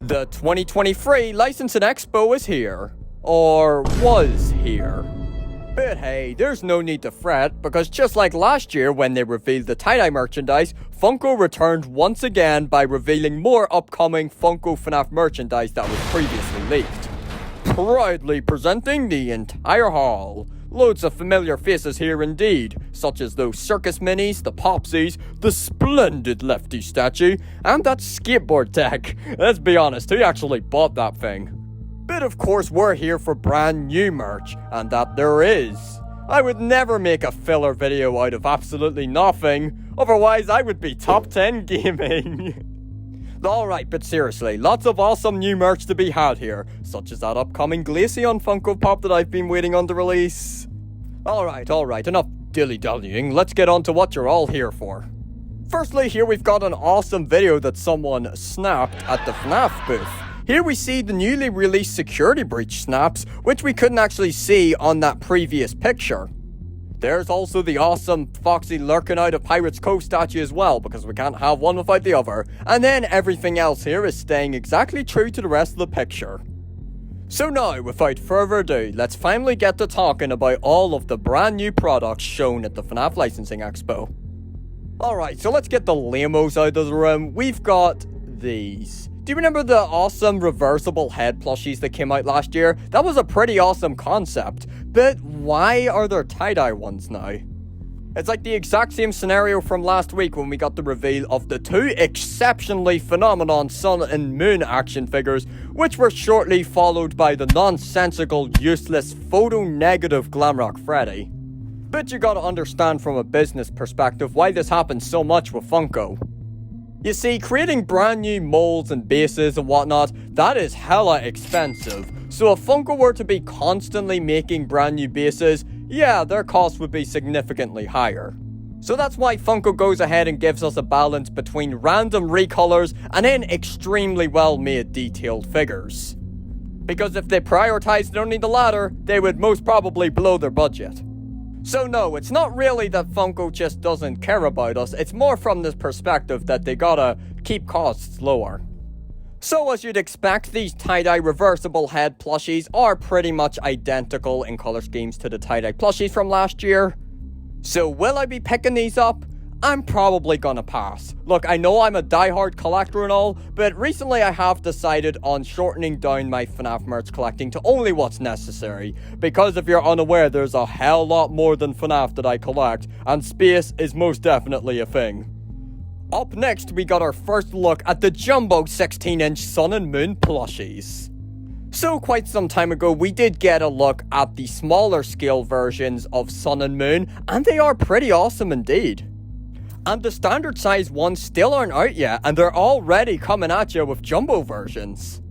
The 2023 Licensing Expo is here. Or was here. But hey, there's no need to fret, because just like last year when they revealed the tie-dye merchandise, Funko returned once again by revealing more upcoming Funko FNAF merchandise that was previously leaked. Proudly presenting the entire hall. Loads of familiar faces here indeed, such as those circus minis, the Popsies, the splendid Lefty statue, and that skateboard tech. Let's be honest, who actually bought that thing? But of course we're here for brand new merch, and that there is. I would never make a filler video out of absolutely nothing, otherwise I would be top 10 gaming. Alright, but seriously, lots of awesome new merch to be had here, such as that upcoming Glaceon Funko Pop that I've been waiting on to release. Alright, enough dilly-dallying, let's get on to what you're all here for. Firstly, here we've got an awesome video that someone snapped at the FNAF booth. Here we see the newly released security breach snaps, which we couldn't actually see on that previous picture. There's also the awesome Foxy lurking out of Pirate's Cove statue as well, because we can't have one without the other. And then everything else here is staying exactly true to the rest of the picture. So now, without further ado, let's finally get to talking about all of the brand new products shown at the FNAF Licensing Expo. Alright, so let's get the lamos out of the room. We've got these. Do you remember the awesome reversible head plushies that came out last year? That was a pretty awesome concept, but why are there tie-dye ones now? It's like the exact same scenario from last week when we got the reveal of the two exceptionally phenomenal Sun and Moon action figures, which were shortly followed by the nonsensical, useless, photo-negative Glamrock Freddy. But you gotta understand from a business perspective why this happens so much with Funko. You see, creating brand new molds and bases and whatnot, that is hella expensive. So if Funko were to be constantly making brand new bases, yeah, their cost would be significantly higher. So that's why Funko goes ahead and gives us a balance between random recolors and then extremely well made detailed figures. Because if they prioritized only the latter, they would most probably blow their budget. So no, it's not really that Funko just doesn't care about us, it's more from this perspective that they gotta keep costs lower. So as you'd expect, these tie-dye reversible head plushies are pretty much identical in color schemes to the tie-dye plushies from last year. So will I be picking these up? I'm probably gonna pass. Look, I know I'm a die-hard collector and all, but recently I have decided on shortening down my FNAF merch collecting to only what's necessary. Because if you're unaware, there's a hell lot more than FNAF that I collect, and space is most definitely a thing. Up next, we got our first look at the jumbo 16-inch Sun and Moon plushies. So quite some time ago, we did get a look at the smaller scale versions of Sun and Moon, and they are pretty awesome indeed. And the standard size ones still aren't out yet, and they're already coming at you with jumbo versions.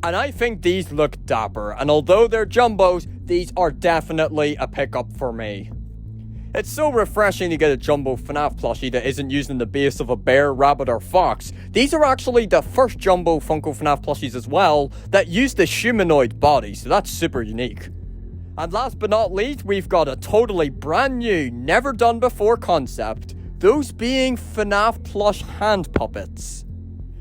And I think these look dapper, and although they're jumbos, these are definitely a pickup for me. It's so refreshing to get a jumbo FNAF plushie that isn't using the base of a bear, rabbit, or fox. These are actually the first jumbo Funko FNAF plushies as well that use the humanoid body, so that's super unique. And last but not least, we've got a totally brand new, never done before concept. Those being FNAF plush hand puppets.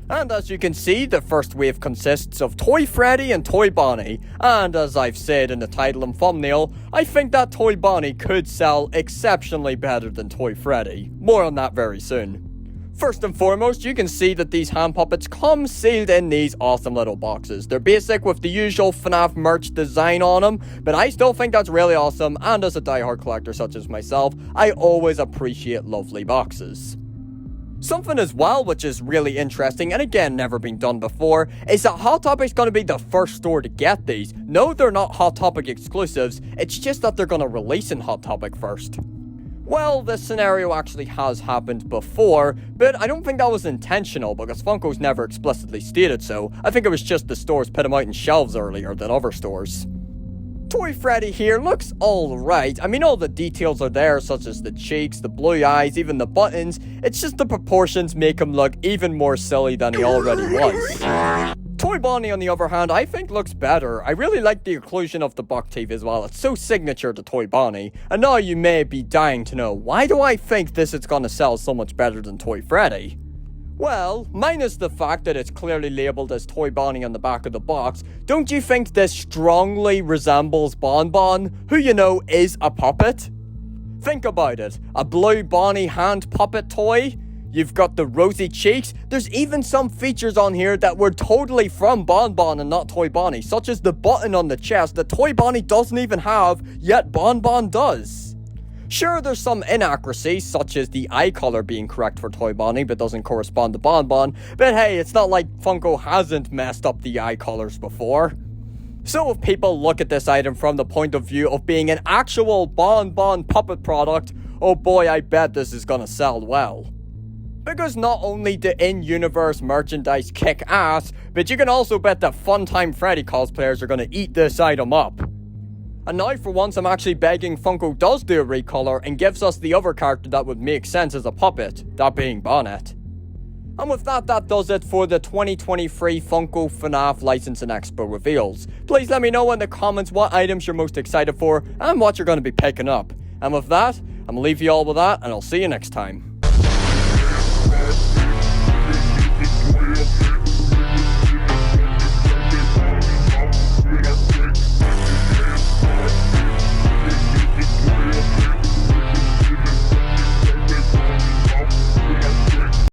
And as you can see, the first wave consists of Toy Freddy and Toy Bonnie, and as I've said in the title and thumbnail, I think that Toy Bonnie could sell exceptionally better than Toy Freddy. More on that very soon. First and foremost, you can see that these hand puppets come sealed in these awesome little boxes. They're basic with the usual FNAF merch design on them, but I still think that's really awesome, and as a die-hard collector such as myself, I always appreciate lovely boxes. Something as well which is really interesting, and again never been done before, is that Hot Topic's going to be the first store to get these. No, they're not Hot Topic exclusives, it's just that they're going to release in Hot Topic first. Well, this scenario actually has happened before, but I don't think that was intentional because Funko's never explicitly stated so. I think it was just the stores put them out in shelves earlier than other stores. Toy Freddy here looks alright. I mean, all the details are there, such as the cheeks, the blue eyes, even the buttons. It's just the proportions make him look even more silly than he already was. Toy Bonnie, on the other hand, I think looks better. I really like the inclusion of the buck teeth as well. It's so signature to Toy Bonnie. And now you may be dying to know, why do I think this is gonna sell so much better than Toy Freddy? Well, minus the fact that it's clearly labeled as Toy Bonnie on the back of the box, don't you think this strongly resembles Bon Bon, who you know is a puppet? Think about it, a blue Bonnie hand puppet toy? You've got the rosy cheeks, there's even some features on here that were totally from Bon Bon and not Toy Bonnie, such as the button on the chest that Toy Bonnie doesn't even have, yet Bon Bon does. Sure, there's some inaccuracies, such as the eye color being correct for Toy Bonnie but doesn't correspond to Bon Bon, but hey, it's not like Funko hasn't messed up the eye colors before. So if people look at this item from the point of view of being an actual Bon Bon puppet product, oh boy, I bet this is gonna sell well. Because not only do in-universe merchandise kick ass, but you can also bet that Funtime Freddy cosplayers are gonna eat this item up. And now for once I'm actually begging Funko does do a recolor and gives us the other character that would make sense as a puppet, that being Bonnet. And with that does it for the 2023 Funko FNAF Licensing Expo reveals. Please let me know in the comments what items you're most excited for and what you're going to be picking up. And with that, I'm going to leave you all with that and I'll see you next time.